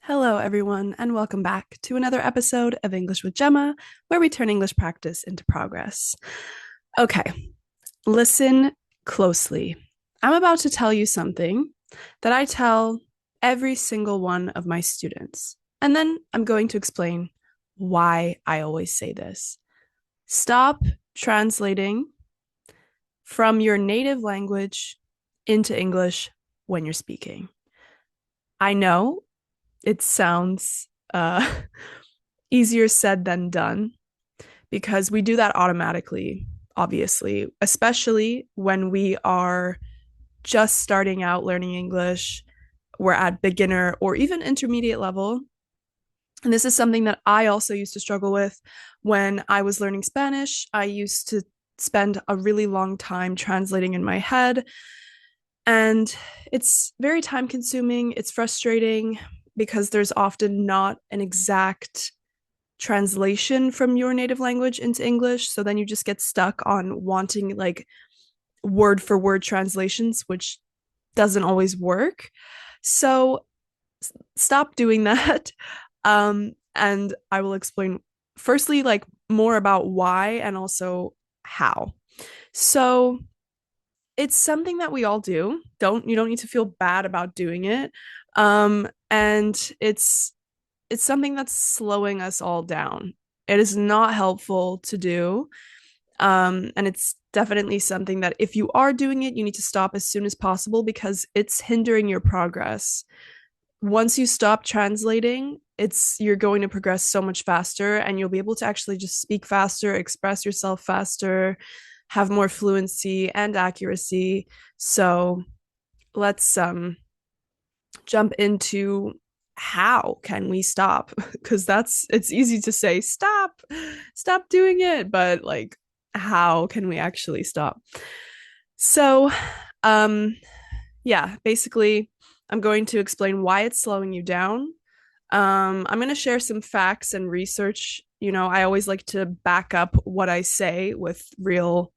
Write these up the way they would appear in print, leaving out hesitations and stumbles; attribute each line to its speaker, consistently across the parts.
Speaker 1: Hello, everyone, and welcome back to another episode of English with Gemma, where we turn English practice into progress. Okay, listen closely. I'm about to tell you something that I tell every single one of my students, and then I'm going to explain why I always say this. Stop translating from your native language into English when you're speaking. I know it sounds easier said than done because we do that automatically, obviously, especially when we are just starting out learning English. We're at beginner or even intermediate level. And this is something that I also used to struggle with when I was learning Spanish. I used to spend a really long time translating in my head. And it's very time consuming. It's frustrating because there's often not an exact translation from your native language into English. So then you just get stuck on wanting like word for word translations, which doesn't always work. So stop doing that. And I will explain firstly, like more about why and also how. So it's something that we all do. You don't need to feel bad about doing it. And it's something that's slowing us all down. It is not helpful to do. And it's definitely something that if you are doing it, you need to stop as soon as possible because it's hindering your progress. Once you stop translating, you're going to progress so much faster and you'll be able to actually just speak faster, express yourself faster, have more fluency and accuracy. So let's jump into how can we stop? Because it's easy to say stop doing it, but like how can we actually stop? So um yeah, basically I'm going to explain why it's slowing you down. I'm going to share some facts and research. I always like to back up what I say with real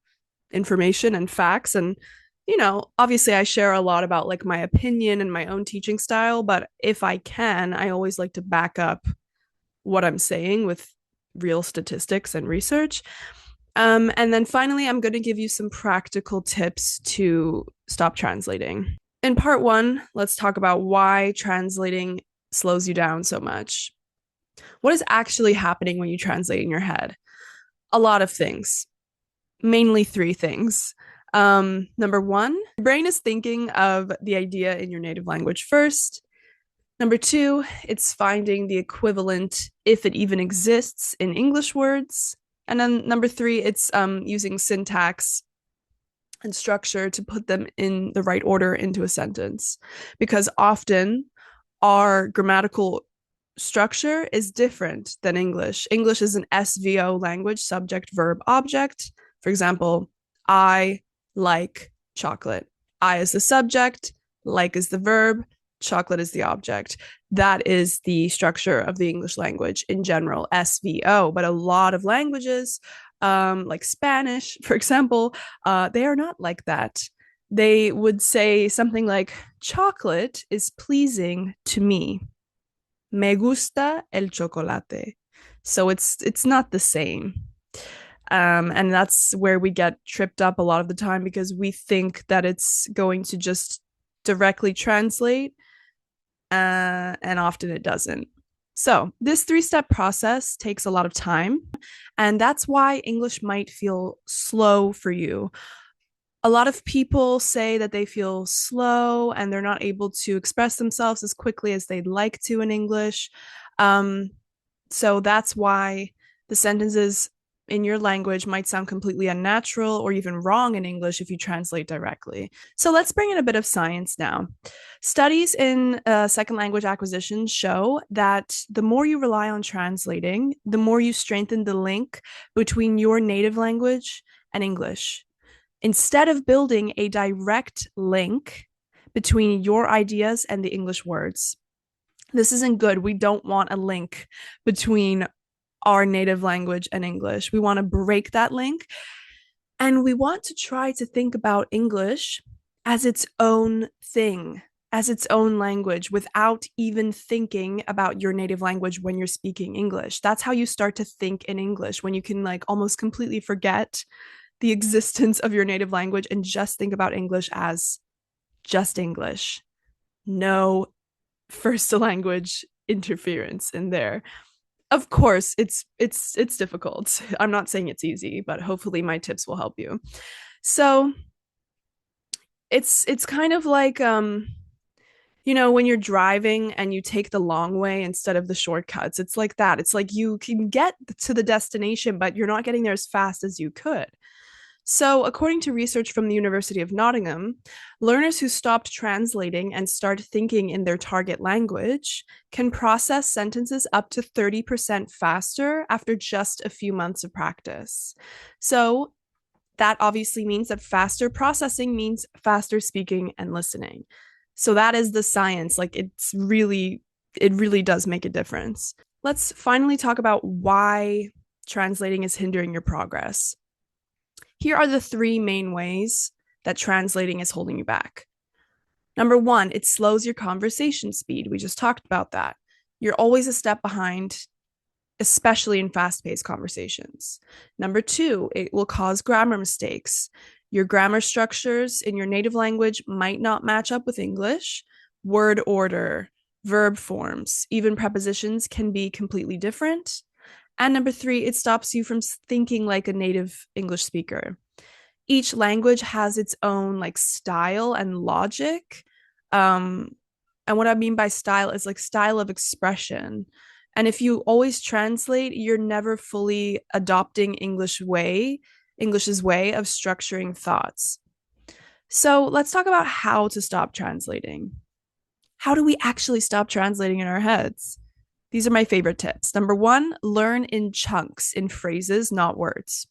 Speaker 1: information and facts. And obviously I share a lot about like my opinion and my own teaching style, but if I can, I always like to back up what I'm saying with real statistics and research. And then finally, I'm going to give you some practical tips to stop translating. In part one, let's talk about why translating slows you down so much. What is actually happening when you translate in your head? A lot of things, mainly three things. Number one, your brain is thinking of the idea in your native language first. Number two, it's finding the equivalent, if it even exists, in English words. And then number three, it's using syntax and structure to put them in the right order into a sentence. Because often our grammatical structure is different than English. English is an SVO language, subject, verb, object. For example, I like chocolate. I is the subject, like is the verb, chocolate is the object. That is the structure of the English language in general, SVO. But a lot of languages, like Spanish, for example, they are not like that. They would say something like, chocolate is pleasing to me. Me gusta el chocolate. So it's not the same. And that's where we get tripped up a lot of the time because we think that it's going to just directly translate, and often it doesn't. So, this 3 step process takes a lot of time, and that's why English might feel slow for you. A lot of people say that they feel slow and they're not able to express themselves as quickly as they'd like to in English. Um, so that's why the sentences in your language might sound completely unnatural or even wrong in English if you translate directly. So let's bring in a bit of science now. Studies in second language acquisition show that the more you rely on translating, the more you strengthen the link between your native language and English. Instead of building a direct link between your ideas and the English words. This isn't good. We don't want a link between our native language and English. We want to break that link. And we want to try to think about English as its own thing, as its own language without even thinking about your native language when you're speaking English. That's how you start to think in English, when you can like almost completely forget the existence of your native language and just think about English as just English. No first language interference in there. Of course, it's difficult. I'm not saying it's easy, but hopefully my tips will help you. So, it's kind of like when you're driving and you take the long way instead of the shortcuts. It's like that. It's like you can get to the destination, but you're not getting there as fast as you could. So, according to research from the University of Nottingham, learners who stopped translating and start thinking in their target language can process sentences up to 30% faster after just a few months of practice. So, that obviously means that faster processing means faster speaking and listening. So, that is the science. Like, it really does make a difference. Let's finally talk about why translating is hindering your progress. Here are the three main ways that translating is holding you back. Number one, it slows your conversation speed. We just talked about that. You're always a step behind, especially in fast-paced conversations. Number two, it will cause grammar mistakes. Your grammar structures in your native language might not match up with English. Word order, verb forms, even prepositions can be completely different. And number three, it stops you from thinking like a native English speaker. Each language has its own like style and logic. And what I mean by style is like style of expression. And if you always translate, you're never fully adopting English's way of structuring thoughts. So let's talk about how to stop translating. How do we actually stop translating in our heads? These are my favorite tips. Number one, learn in chunks, in phrases, not words.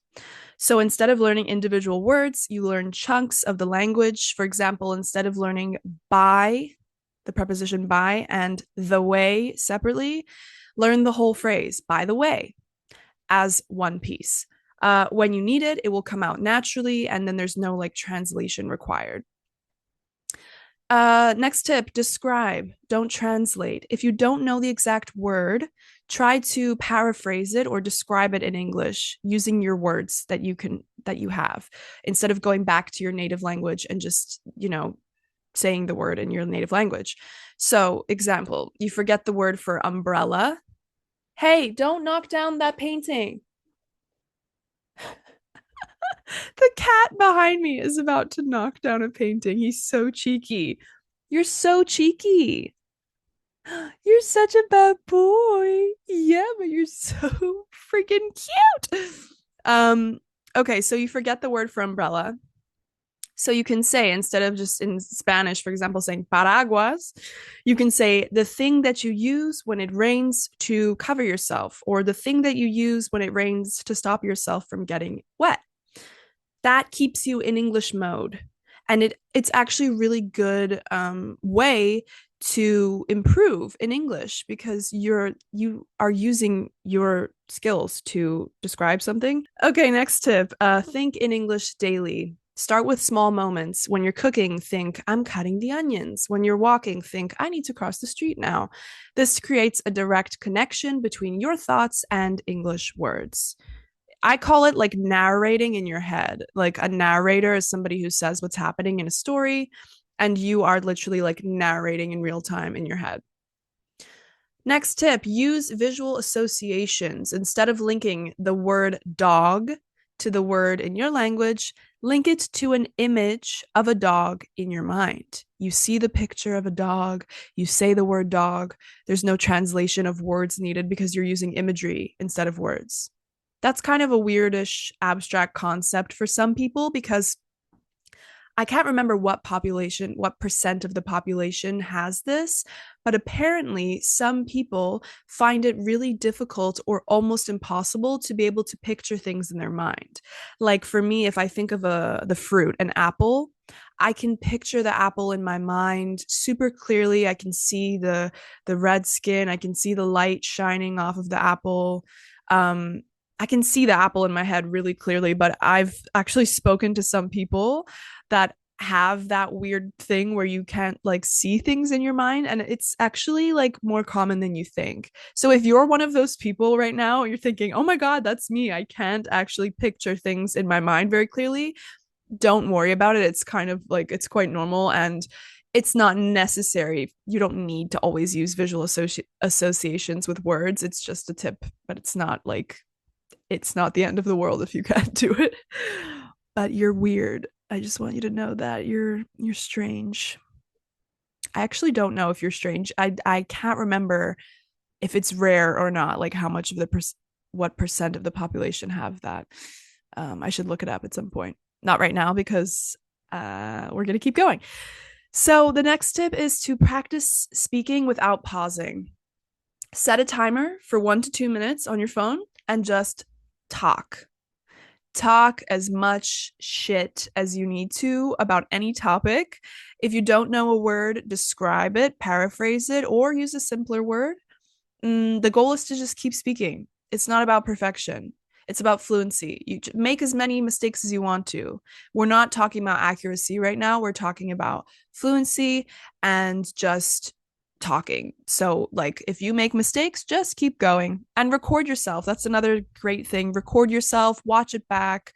Speaker 1: So instead of learning individual words, you learn chunks of the language. For example, instead of learning by, the preposition by, and the way separately, learn the whole phrase, by the way, as one piece. When you need it, it will come out naturally, and then there's no like translation required. Next tip, describe, don't translate. If you don't know the exact word, try to paraphrase it or describe it in English using your words that you have, instead of going back to your native language and just, saying the word in your native language. So, example, you forget the word for umbrella. Hey, don't knock down that painting. The cat behind me is about to knock down a painting. He's so cheeky. You're so cheeky. You're such a bad boy. Yeah, but you're so freaking cute. Okay, so you forget the word for umbrella. So you can say, instead of just in Spanish, for example, saying paraguas, you can say the thing that you use when it rains to cover yourself, or the thing that you use when it rains to stop yourself from getting wet. That keeps you in English mode. And it's actually a really good way to improve in English, because you are using your skills to describe something. Okay, next tip. Think in English daily. Start with small moments. When you're cooking, think, I'm cutting the onions. When you're walking, think, I need to cross the street now. This creates a direct connection between your thoughts and English words. I call it like narrating in your head. Like a narrator is somebody who says what's happening in a story, and you are literally like narrating in real time in your head. Next tip, use visual associations. Instead of linking the word dog to the word in your language, link it to an image of a dog in your mind. You see the picture of a dog, you say the word dog. There's no translation of words needed because you're using imagery instead of words. That's kind of a weirdish abstract concept for some people, because I can't remember what percent of the population has this, but apparently some people find it really difficult or almost impossible to be able to picture things in their mind. Like for me, if I think of the fruit, an apple, I can picture the apple in my mind super clearly. I can see the red skin, I can see the light shining off of the apple. I can see the apple in my head really clearly, but I've actually spoken to some people that have that weird thing where you can't like see things in your mind, and it's actually like more common than you think. So if you're one of those people right now, you're thinking, "Oh my god, that's me. I can't actually picture things in my mind very clearly." Don't worry about it. It's kind of like it's quite normal, and it's not necessary. You don't need to always use visual associations with words. It's just a tip, but it's not the end of the world if you can't do it. But you're weird. I just want you to know that you're strange. I actually don't know if you're strange. I can't remember if it's rare or not, like how much of what percent of the population have that. I should look it up at some point. Not right now because we're going to keep going. So the next tip is to practice speaking without pausing. Set a timer for 1 to 2 minutes on your phone and just talk. Talk as much shit as you need to about any topic. If you don't know a word, describe it, paraphrase it, or use a simpler word. The goal is to just keep speaking. It's not about perfection. It's about fluency. You make as many mistakes as you want to. We're not talking about accuracy right now. We're talking about fluency and just talking. So, like, if you make mistakes, just keep going and record yourself. That's another great thing. Record yourself, watch it back,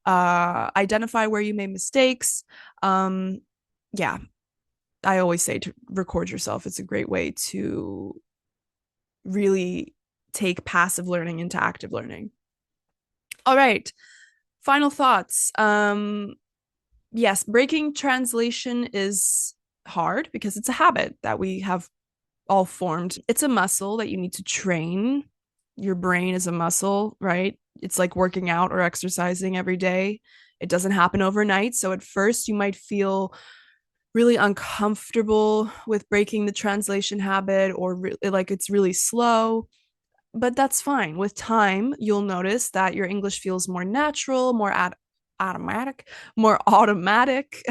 Speaker 1: identify where you made mistakes. Yeah, I always say to record yourself. It's a great way to really take passive learning into active learning. All right. Final thoughts. Yes, breaking translation is hard because it's a habit that we have all formed. It's a muscle that you need to train. Your brain is a muscle, right? It's like working out or exercising every day. It doesn't happen overnight. So at first, you might feel really uncomfortable with breaking the translation habit or like it's really slow, but that's fine. With time, you'll notice that your English feels more natural, automatic, more automatic,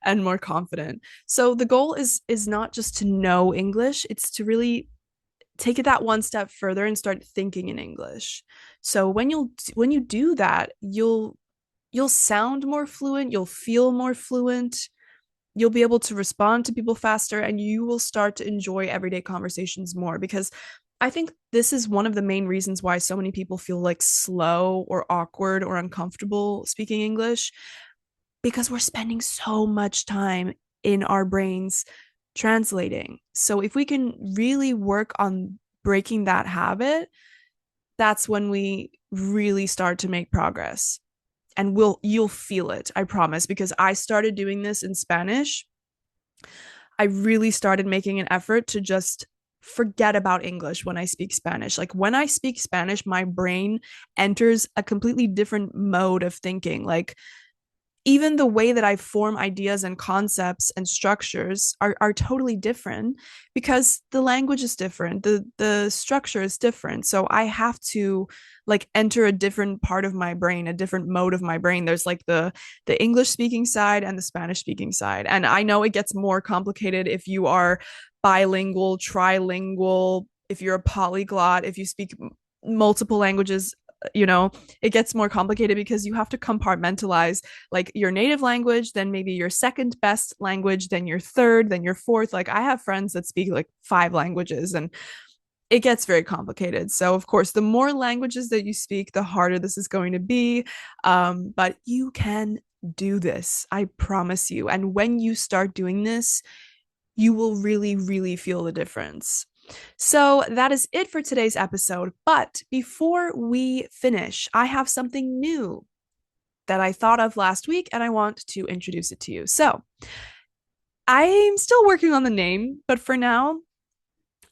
Speaker 1: and more confident. So the goal is not just to know English; it's to really take it that one step further and start thinking in English. So when you do that, you'll sound more fluent, you'll feel more fluent, you'll be able to respond to people faster, and you will start to enjoy everyday conversations more, because I think this is one of the main reasons why so many people feel like slow or awkward or uncomfortable speaking English, because we're spending so much time in our brains translating. So if we can really work on breaking that habit, that's when we really start to make progress. And you'll feel it, I promise, because I started doing this in Spanish. I really started making an effort to just forget about English when I speak Spanish. Like when I speak Spanish, my brain enters a completely different mode of thinking. Like even the way that I form ideas and concepts and structures are totally different because the language is different, the structure is different. So I have to like enter a different part of my brain, a different mode of my brain. There's like the English speaking side and the Spanish speaking side. And I know it gets more complicated if you are bilingual, trilingual, if you're a polyglot, if you speak multiple languages, it gets more complicated because you have to compartmentalize like your native language, then maybe your second best language, then your third, then your fourth. Like I have friends that speak like 5 languages, and it gets very complicated. So of course, the more languages that you speak, the harder this is going to be. But you can do this, I promise you. And when you start doing this, you will really, really feel the difference. So that is it for today's episode. But before we finish, I have something new that I thought of last week and I want to introduce it to you. So I'm still working on the name, but for now,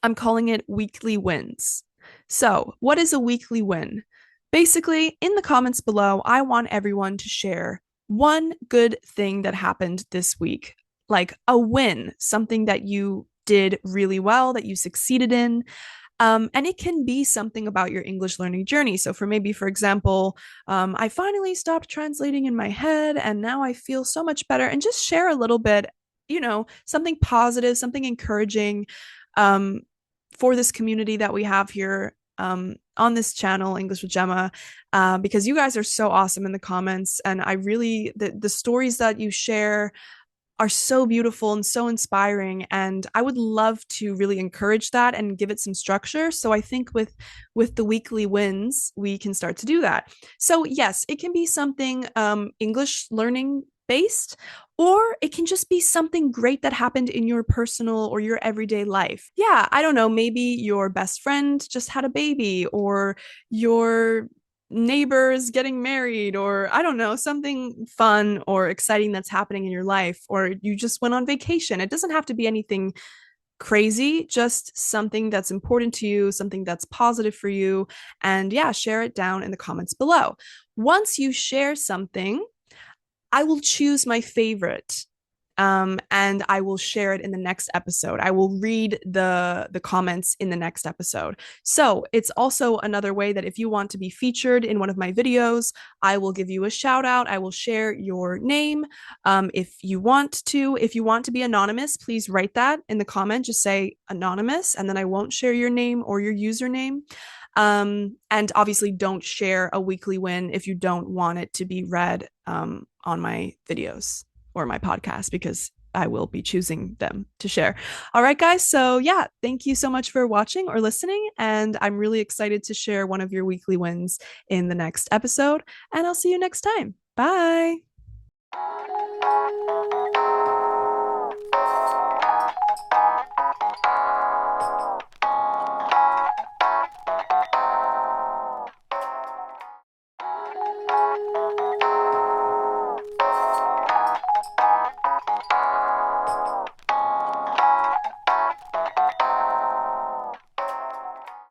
Speaker 1: I'm calling it Weekly Wins. So, what is a weekly win? Basically, in the comments below, I want everyone to share one good thing that happened this week, like a win, something that you did really well, that you succeeded in. And it can be something about your English learning journey. So, for example, I finally stopped translating in my head and now I feel so much better. And just share a little bit, something positive, something encouraging for this community that we have here. on this channel, English with Gemma, because you guys are so awesome in the comments. And I really, the stories that you share are so beautiful and so inspiring, and I would love to really encourage that and give it some structure. So I think with the weekly wins we can start to do that. So yes, it can be something English learning based, or it can just be something great that happened in your personal or your everyday life. Yeah, I don't know, maybe your best friend just had a baby, or your neighbors getting married, or I don't know, something fun or exciting that's happening in your life, or you just went on vacation. It doesn't have to be anything crazy, just something that's important to you, something that's positive for you. And yeah, share it down in the comments below. Once you share something, I will choose my favorite, and I will share it in the next episode. I will read the comments in the next episode. So it's also another way that if you want to be featured in one of my videos, I will give you a shout out. I will share your name. If you want to, be anonymous, please write that in the comment. Just say anonymous, and then I won't share your name or your username. And obviously don't share a weekly win if you don't want it to be read on my videos or my podcast, because I will be choosing them to share. All right, guys. So yeah, thank you so much for watching or listening. And I'm really excited to share one of your weekly wins in the next episode. And I'll see you next time. Bye.